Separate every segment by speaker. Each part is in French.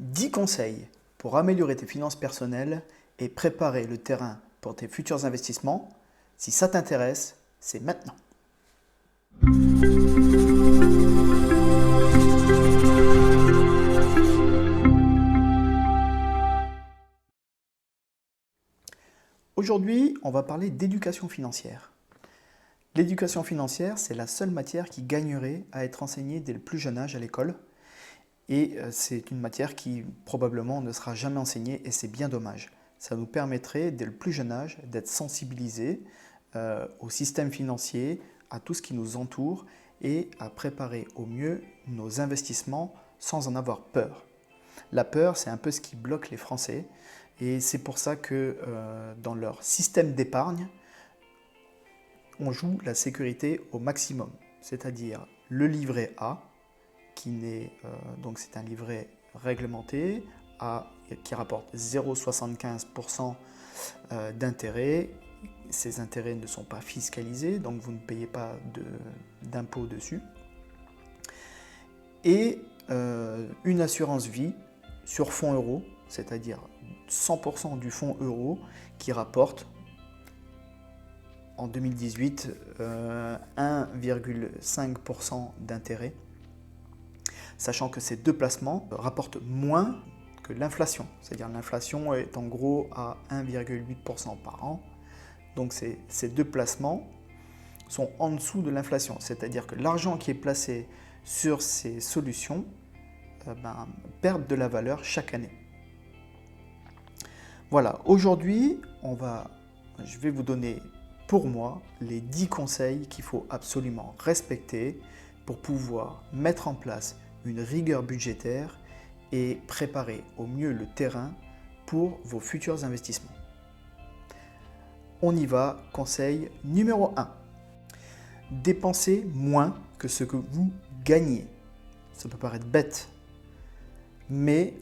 Speaker 1: 10 conseils pour améliorer tes finances personnelles et préparer le terrain pour tes futurs investissements. Si ça t'intéresse, c'est maintenant. Aujourd'hui, on va parler d'éducation financière. L'éducation financière, c'est la seule matière qui gagnerait à être enseignée dès le plus jeune âge à l'école. Et c'est une matière qui probablement ne sera jamais enseignée et c'est bien dommage. Ça nous permettrait dès le plus jeune âge d'être sensibilisés au système financier, à tout ce qui nous entoure et à préparer au mieux nos investissements sans en avoir peur. La peur, c'est un peu ce qui bloque les Français et c'est pour ça que dans leur système d'épargne, on joue la sécurité au maximum, c'est-à-dire le livret A, donc c'est un livret réglementé qui rapporte 0,75% d'intérêt. Ces intérêts ne sont pas fiscalisés, donc vous ne payez pas d'impôt dessus. Et une assurance vie sur fonds euros, c'est-à-dire 100% du fonds euro qui rapporte en 2018 1,5% d'intérêt, sachant que ces deux placements rapportent moins que l'inflation. C'est-à-dire l'inflation est en gros à 1,8% par an. Donc ces deux placements sont en dessous de l'inflation. C'est-à-dire que l'argent qui est placé sur ces solutions perd de la valeur chaque année. Voilà, aujourd'hui, je vais vous donner pour moi les 10 conseils qu'il faut absolument respecter pour pouvoir mettre en place une rigueur budgétaire et préparer au mieux le terrain pour vos futurs investissements. On y va, conseil numéro 1. Dépensez moins que ce que vous gagnez. Ça peut paraître bête, mais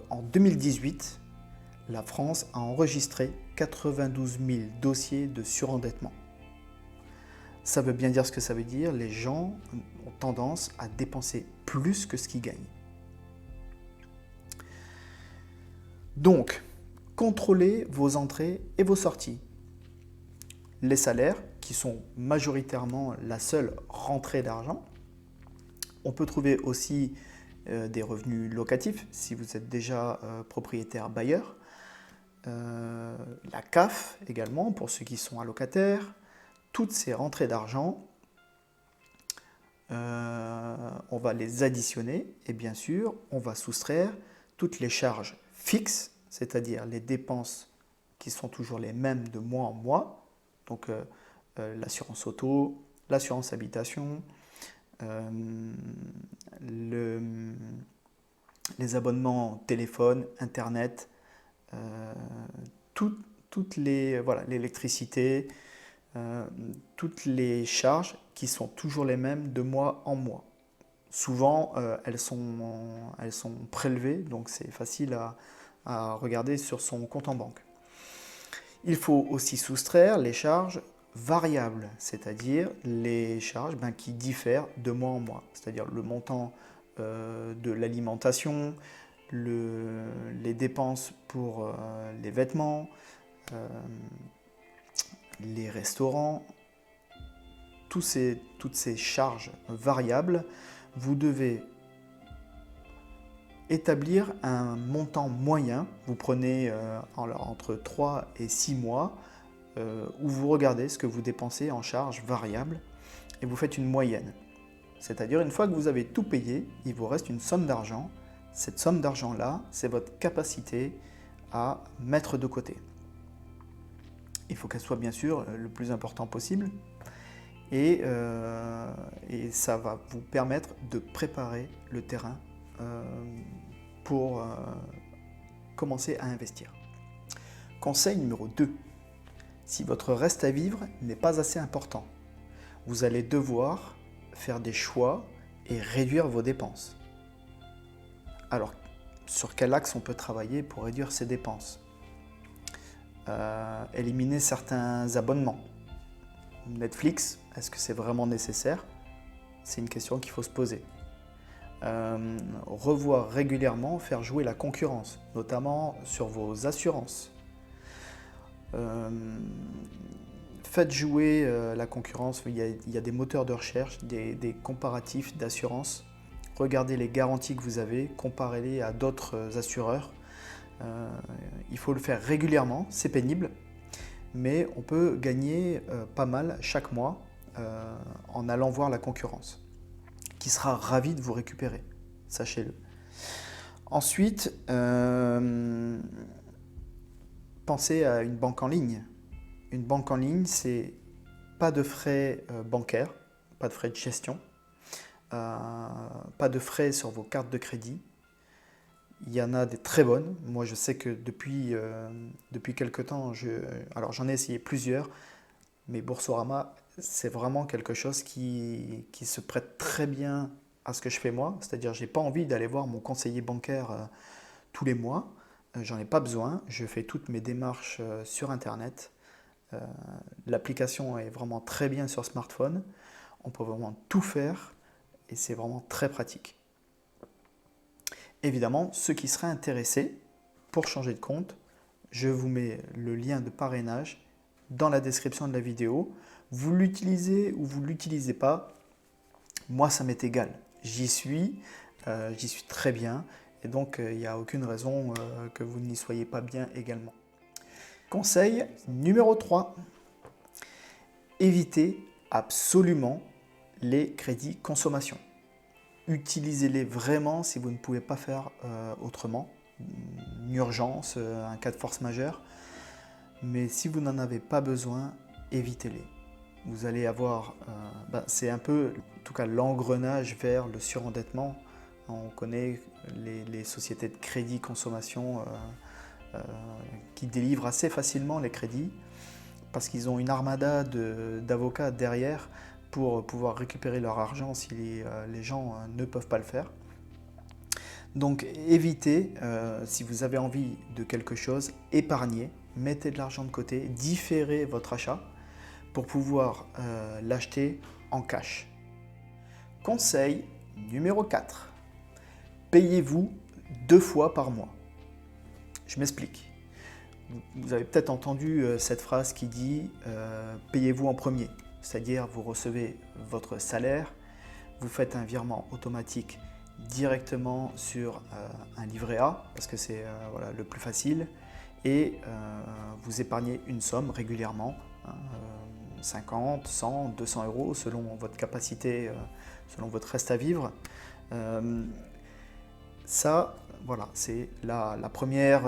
Speaker 1: en 2018, la France a enregistré 92 000 dossiers de surendettement. Ça veut bien dire ce que ça veut dire, les gens ont tendance à dépenser plus que ce qu'ils gagnent. Donc, contrôlez vos entrées et vos sorties. Les salaires, qui sont majoritairement la seule rentrée d'argent. On peut trouver aussi des revenus locatifs, si vous êtes déjà propriétaire bailleur. La CAF également, pour ceux qui sont allocataires. Toutes ces rentrées d'argent, on va les additionner et bien sûr, on va soustraire toutes les charges fixes, c'est-à-dire les dépenses qui sont toujours les mêmes de mois en mois, donc l'assurance auto, l'assurance habitation, les abonnements téléphone, internet, l'électricité, toutes les charges qui sont toujours les mêmes de mois en mois. Souvent, elles sont prélevées, donc c'est facile à regarder sur son compte en banque. Il faut aussi soustraire les charges variables, c'est-à-dire les charges qui diffèrent de mois en mois, c'est-à-dire le montant de l'alimentation, les dépenses pour les vêtements, les restaurants, toutes ces charges variables, vous devez établir un montant moyen. Vous prenez entre 3 et 6 mois où vous regardez ce que vous dépensez en charges variables et vous faites une moyenne. C'est-à-dire une fois que vous avez tout payé, il vous reste une somme d'argent. Cette somme d'argent-là, c'est votre capacité à mettre de côté. Il faut qu'elle soit bien sûr le plus important possible et ça va vous permettre de préparer le terrain pour commencer à investir. Conseil numéro 2. Si votre reste à vivre n'est pas assez important, vous allez devoir faire des choix et réduire vos dépenses. Alors, sur quel axe on peut travailler pour réduire ses dépenses ? Éliminer certains abonnements. Netflix, est-ce que c'est vraiment nécessaire ? C'est une question qu'il faut se poser. revoir régulièrement, faire jouer la concurrence, notamment sur vos assurances. Faites jouer la concurrence, il y a des moteurs de recherche, des comparatifs d'assurance. Regardez les garanties que vous avez, comparez-les à d'autres assureurs. Il faut le faire régulièrement, c'est pénible, mais on peut gagner pas mal chaque mois en allant voir la concurrence, qui sera ravi de vous récupérer, sachez-le. Ensuite, pensez à une banque en ligne. Une banque en ligne, c'est pas de frais bancaires, pas de frais de gestion, pas de frais sur vos cartes de crédit. Il y en a des très bonnes. Moi, je sais que depuis quelque temps, alors j'en ai essayé plusieurs, mais Boursorama, c'est vraiment quelque chose qui se prête très bien à ce que je fais moi. C'est-à-dire, j'ai pas envie d'aller voir mon conseiller bancaire tous les mois. J'en ai pas besoin. Je fais toutes mes démarches sur Internet. L'application est vraiment très bien sur smartphone. On peut vraiment tout faire et c'est vraiment très pratique. Évidemment, ceux qui seraient intéressés pour changer de compte, je vous mets le lien de parrainage dans la description de la vidéo. Vous l'utilisez ou vous ne l'utilisez pas, moi ça m'est égal. J'y suis très bien et donc il n'y a aucune raison que vous n'y soyez pas bien également. Conseil numéro 3, évitez absolument les crédits consommation. Utilisez-les vraiment si vous ne pouvez pas faire autrement, une urgence, un cas de force majeure. Mais si vous n'en avez pas besoin, évitez-les. Vous allez avoir, c'est un peu, en tout cas, l'engrenage vers le surendettement. On connaît les sociétés de crédit consommation qui délivrent assez facilement les crédits parce qu'ils ont une armada d'avocats derrière pour pouvoir récupérer leur argent si les gens ne peuvent pas le faire. Donc évitez, si vous avez envie de quelque chose, épargnez, mettez de l'argent de côté, différez votre achat pour pouvoir l'acheter en cash. Conseil numéro 4, payez-vous 2 fois par mois. Je m'explique. Vous avez peut-être entendu cette phrase qui dit payez-vous en premier. C'est-à-dire vous recevez votre salaire, vous faites un virement automatique directement sur un livret A, parce que c'est le plus facile, et vous épargnez une somme régulièrement, 50, 100, 200 euros selon votre capacité, selon votre reste à vivre. Ça, voilà, c'est la première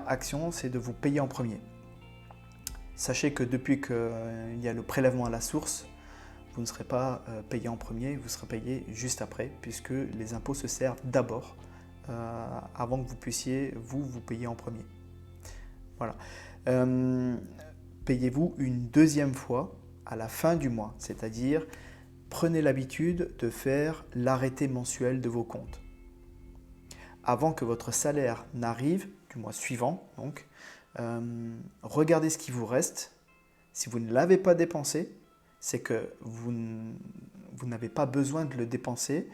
Speaker 1: action, c'est de vous payer en premier. Sachez que depuis qu'il y a le prélèvement à la source, vous ne serez pas payé en premier, vous serez payé juste après, puisque les impôts se servent d'abord avant que vous puissiez vous payer en premier. Voilà. Payez-vous une deuxième fois à la fin du mois, c'est-à-dire prenez l'habitude de faire l'arrêté mensuel de vos comptes. Avant que votre salaire n'arrive, du mois suivant, donc, regardez ce qui vous reste. Si vous ne l'avez pas dépensé, c'est que vous n'avez pas besoin de le dépenser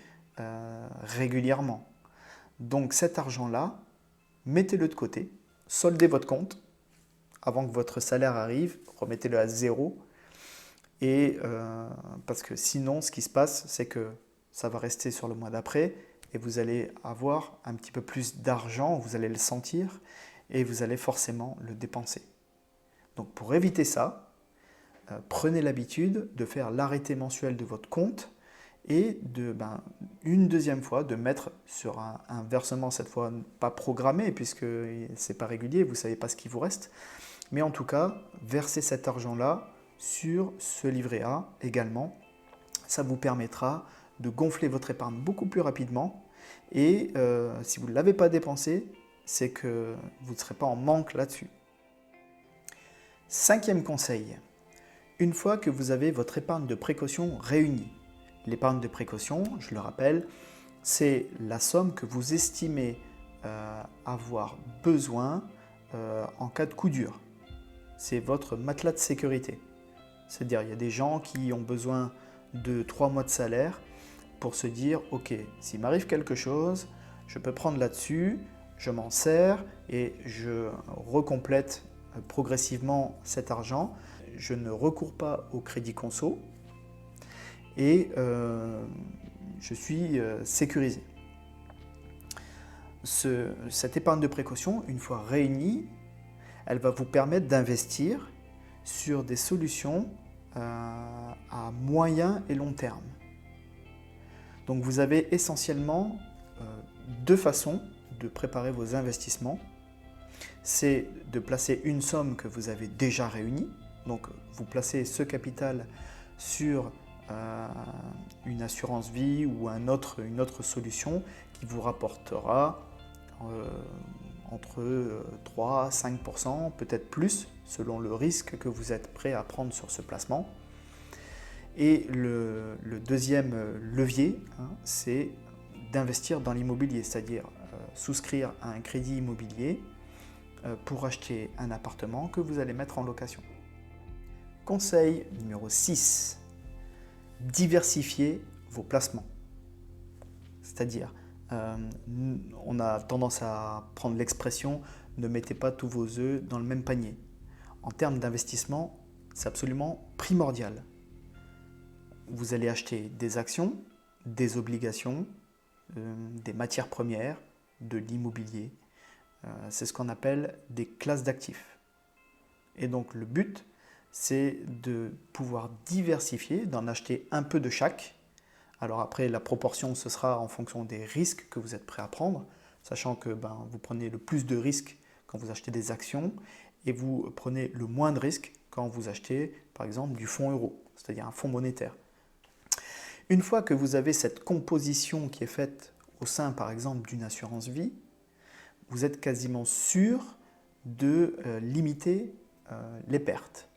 Speaker 1: régulièrement. Donc cet argent-là, mettez-le de côté, soldez votre compte avant que votre salaire arrive, remettez-le à 0. Et parce que sinon, ce qui se passe, c'est que ça va rester sur le mois d'après et vous allez avoir un petit peu plus d'argent, vous allez le sentir et vous allez forcément le dépenser. Donc pour éviter ça, prenez l'habitude de faire l'arrêté mensuel de votre compte et une deuxième fois de mettre sur un versement, cette fois pas programmé puisque c'est pas régulier, vous ne savez pas ce qui vous reste, mais en tout cas, verser cet argent-là sur ce livret A également. Ça vous permettra de gonfler votre épargne beaucoup plus rapidement et si vous ne l'avez pas dépensé, c'est que vous ne serez pas en manque là-dessus. 5e conseil, une fois que vous avez votre épargne de précaution réunie, l'épargne de précaution, je le rappelle, c'est la somme que vous estimez avoir besoin en cas de coup dur. C'est votre matelas de sécurité. C'est-à-dire, il y a des gens qui ont besoin de 3 mois de salaire pour se dire « Ok, s'il m'arrive quelque chose, je peux prendre là-dessus, je m'en sers et je recomplète progressivement cet argent. Je ne recours pas au crédit conso et je suis sécurisé. » Cette épargne de précaution, une fois réunie, elle va vous permettre d'investir sur des solutions à moyen et long terme. Donc vous avez essentiellement deux façons de préparer vos investissements. C'est de placer une somme que vous avez déjà réunie. Donc vous placez ce capital sur une assurance vie ou une autre solution qui vous rapportera entre 3 à 5%, peut-être plus, selon le risque que vous êtes prêt à prendre sur ce placement. Et le deuxième levier, c'est d'investir dans l'immobilier, c'est-à-dire souscrire à un crédit immobilier pour acheter un appartement que vous allez mettre en location. Conseil numéro 6, diversifier vos placements. C'est-à-dire, on a tendance à prendre l'expression « ne mettez pas tous vos œufs dans le même panier ». En termes d'investissement, c'est absolument primordial. Vous allez acheter des actions, des obligations, des matières premières, de l'immobilier. C'est ce qu'on appelle des classes d'actifs. Et donc le but, c'est de pouvoir diversifier, d'en acheter un peu de chaque. Alors après, la proportion, ce sera en fonction des risques que vous êtes prêt à prendre, sachant que vous prenez le plus de risques quand vous achetez des actions et vous prenez le moins de risques quand vous achetez, par exemple, du fonds euro, c'est-à-dire un fonds monétaire. Une fois que vous avez cette composition qui est faite au sein, par exemple, d'une assurance vie, vous êtes quasiment sûr de limiter les pertes.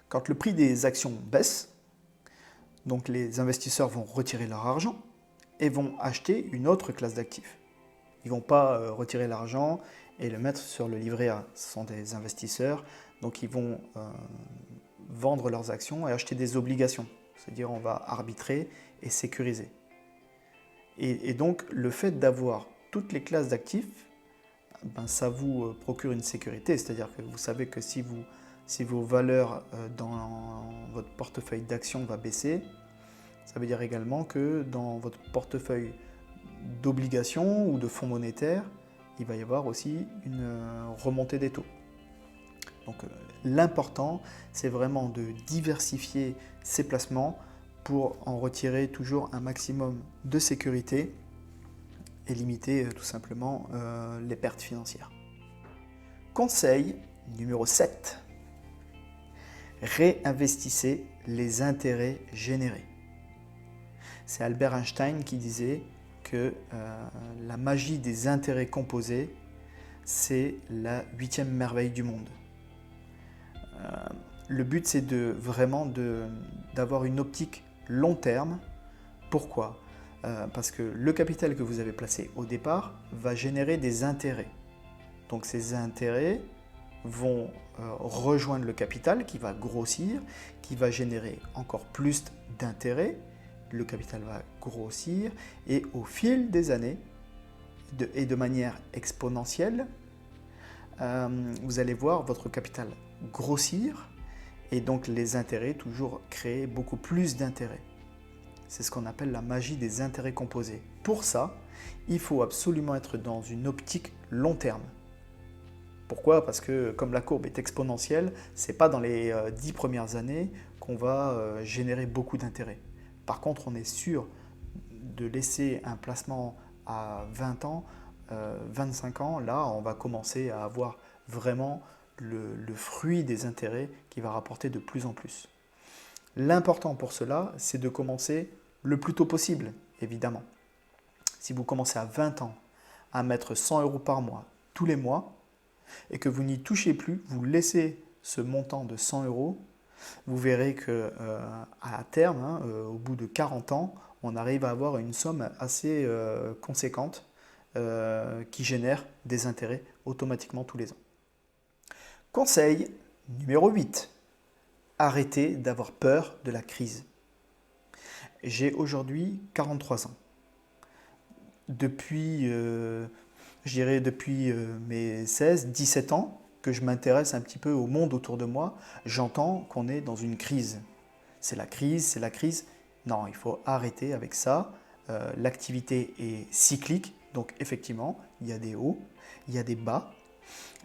Speaker 1: Quand le prix des actions baisse, donc les investisseurs vont retirer leur argent et vont acheter une autre classe d'actifs. Ils ne vont pas retirer l'argent et le mettre sur le livret A. Ce sont des investisseurs, donc ils vont vendre leurs actions et acheter des obligations. C'est-à-dire on va arbitrer et sécuriser. Et donc le fait d'avoir toutes les classes d'actifs, ça vous procure une sécurité. C'est-à-dire que vous savez que si vos valeurs dans votre portefeuille d'actions va baisser, ça veut dire également que dans votre portefeuille d'obligations ou de fonds monétaires, il va y avoir aussi une remontée des taux. Donc l'important, c'est vraiment de diversifier ses placements pour en retirer toujours un maximum de sécurité et limiter tout simplement les pertes financières. Conseil numéro 7. Réinvestissez les intérêts générés. C'est Albert Einstein qui disait que la magie des intérêts composés, c'est la 8e merveille du monde. Le but, c'est vraiment d'avoir une optique long terme. Pourquoi ? Parce que le capital que vous avez placé au départ va générer des intérêts. Donc ces intérêts vont rejoindre le capital qui va grossir, qui va générer encore plus d'intérêts. Le capital va grossir et au fil des années et de manière exponentielle, vous allez voir votre capital grossir et donc les intérêts toujours créer beaucoup plus d'intérêts. C'est ce qu'on appelle la magie des intérêts composés. Pour ça, il faut absolument être dans une optique long terme. Pourquoi ? Parce que comme la courbe est exponentielle, ce n'est pas dans les 10 premières années qu'on va générer beaucoup d'intérêts. Par contre, on est sûr de laisser un placement à 20 ans, 25 ans, là on va commencer à avoir vraiment le fruit des intérêts qui va rapporter de plus en plus. L'important pour cela, c'est de commencer le plus tôt possible, évidemment. Si vous commencez à 20 ans à mettre 100 € par mois, tous les mois, et que vous n'y touchez plus, vous laissez ce montant de 100 €, vous verrez qu'à terme, au bout de 40 ans, on arrive à avoir une somme assez conséquente qui génère des intérêts automatiquement tous les ans. Conseil numéro 8. Arrêtez d'avoir peur de la crise. J'ai aujourd'hui 43 ans. Depuis, je dirais depuis mes 16-17 ans que je m'intéresse un petit peu au monde autour de moi, j'entends qu'on est dans une crise. C'est la crise, c'est la crise. Non, il faut arrêter avec ça. L'activité est cyclique, donc effectivement, il y a des hauts, il y a des bas.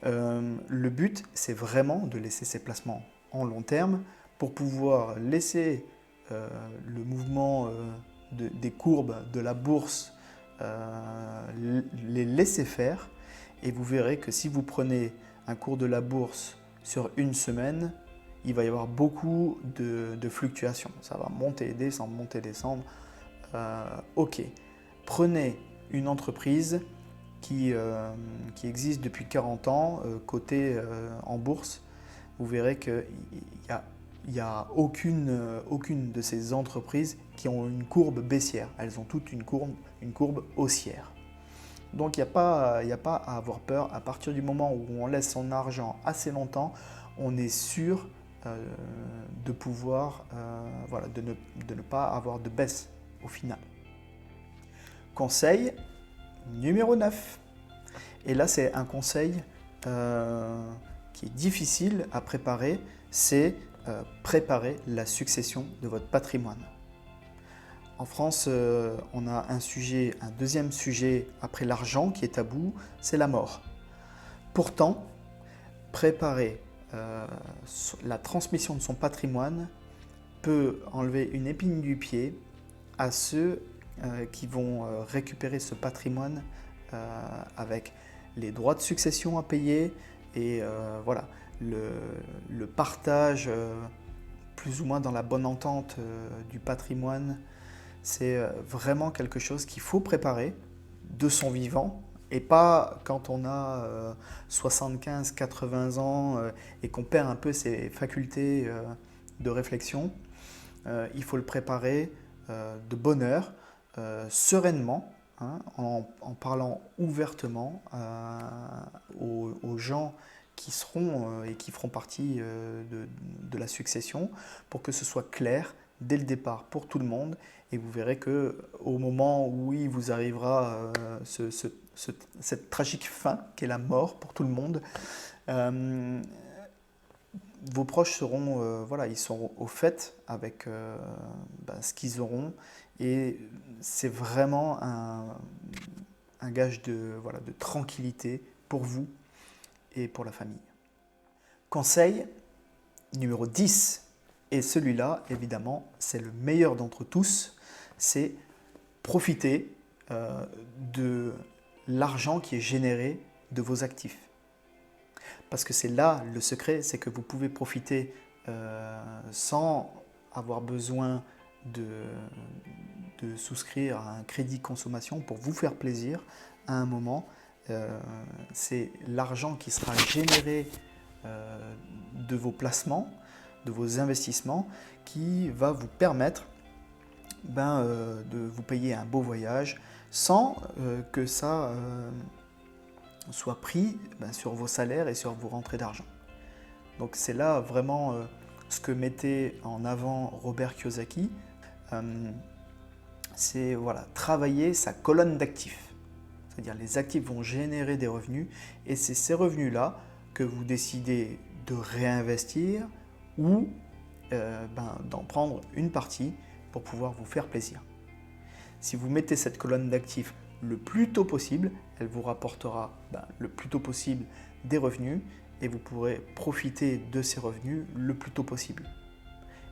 Speaker 1: Le but, c'est vraiment de laisser ces placements en long terme pour pouvoir laisser le mouvement des courbes de la bourse, les laisser faire. Et vous verrez que si vous prenez un cours de la bourse sur une semaine, il va y avoir beaucoup de fluctuations. Ça va monter, descendre, monter, descendre. Ok. Prenez une entreprise qui existe depuis 40 ans, cotée en bourse. Vous verrez qu'il n'y a aucune de ces entreprises qui ont une courbe baissière. Elles ont toutes une courbe haussière. Donc il n'y a pas à avoir peur. À partir du moment où on laisse son argent assez longtemps, on est sûr de pouvoir, de ne pas avoir de baisse au final. Conseil numéro 9. Et là, c'est un conseil qui est difficile à préparer, c'est préparer la succession de votre patrimoine. En France, on a un deuxième sujet après l'argent qui est tabou, c'est la mort. Pourtant, préparer la transmission de son patrimoine peut enlever une épine du pied à ceux qui vont récupérer ce patrimoine avec les droits de succession à payer et le partage plus ou moins dans la bonne entente du patrimoine. C'est vraiment quelque chose qu'il faut préparer de son vivant et pas quand on a 75-80 ans et qu'on perd un peu ses facultés de réflexion. Il faut le préparer de bonne heure, sereinement, hein, en parlant ouvertement aux gens qui seront et qui feront partie de la succession pour que ce soit clair dès le départ pour tout le monde. Et vous verrez qu'au moment où il vous arrivera cette tragique fin qu'est la mort pour tout le monde, vos proches seront, ils seront au fait avec ce qu'ils auront. Et c'est vraiment un gage de tranquillité pour vous et pour la famille. Conseil numéro 10, et celui-là, évidemment, c'est le meilleur d'entre tous, c'est profiter de l'argent qui est généré de vos actifs. Parce que c'est là le secret, c'est que vous pouvez profiter sans avoir besoin de souscrire à un crédit consommation pour vous faire plaisir à un moment. C'est l'argent qui sera généré de vos placements, de vos investissements, qui va vous permettre de vous payer un beau voyage sans que ça soit pris sur vos salaires et sur vos rentrées d'argent. Donc c'est là vraiment ce que mettait en avant Robert Kiyosaki, c'est travailler sa colonne d'actifs. C'est-à-dire les actifs vont générer des revenus et c'est ces revenus-là que vous décidez de réinvestir ou d'en prendre une partie pour pouvoir vous faire plaisir. Si vous mettez cette colonne d'actifs le plus tôt possible, elle vous rapportera le plus tôt possible des revenus et vous pourrez profiter de ces revenus le plus tôt possible.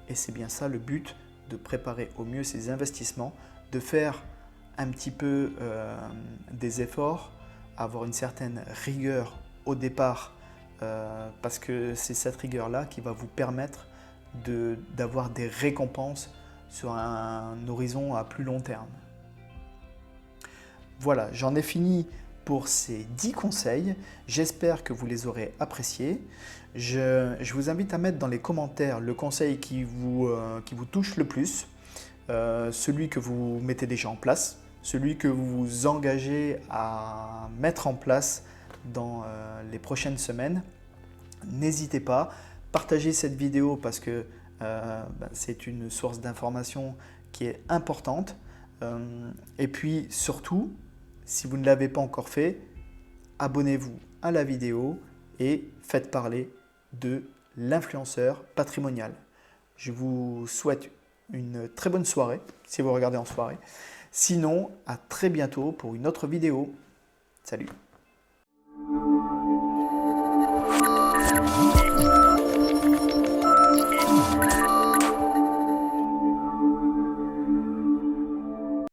Speaker 1: Et c'est bien ça le but, de préparer au mieux ces investissements, de faire un petit peu des efforts, avoir une certaine rigueur au départ parce que c'est cette rigueur-là qui va vous permettre d'avoir des récompenses sur un horizon à plus long terme. Voilà, j'en ai fini pour ces 10 conseils. J'espère que vous les aurez appréciés. Je vous invite à mettre dans les commentaires le conseil qui vous touche le plus, celui que vous mettez déjà en place, celui que vous vous engagez à mettre en place dans les prochaines semaines. N'hésitez pas, partagez cette vidéo parce que c'est une source d'information qui est importante. Et puis surtout, si vous ne l'avez pas encore fait, abonnez-vous à la vidéo et faites parler de l'influenceur patrimonial. Je vous souhaite une très bonne soirée si vous regardez en soirée. Sinon, à très bientôt pour une autre vidéo. Salut!